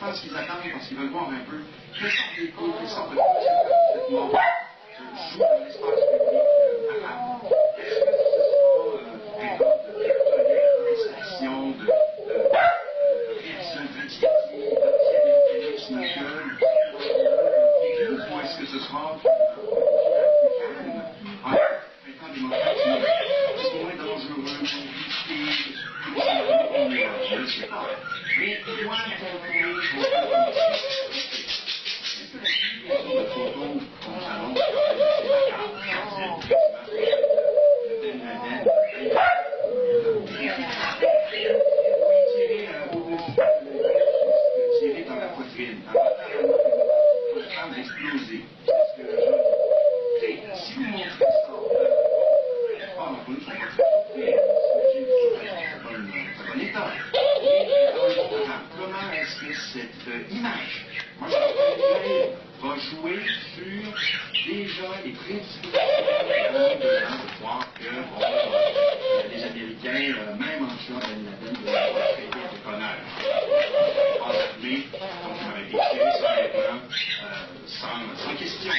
comprendre ce qu'ils attendent parce qu'ils veulent voir un peu quelles sortes d'échos, quelles sortes de traitements jouent dans l'espace public arabe. Est-ce que ce sera un genre de protestation, de réaction d'anxiété, d'anti-américanisme, ou est-ce que ce sera calme, un temps démocratique, moins dangereux, je ne sais pas. Mais moi, est-ce que la publication de photos comme salon, c'est la carte, tirer dans la poitrine, pour le temps d'exploser. Si vous montrez ça, pas la police, on va faire souffrir. C'est pas un bon état. Comment est-ce que cette image, moi je va jouer sur déjà les prédispositions de gens de croire que bon, les Américains, même en tuant Ben Laden, de pouvoir traiter de connards. Pas armés, donc ils m'avaient été tirés sur les plans sans question.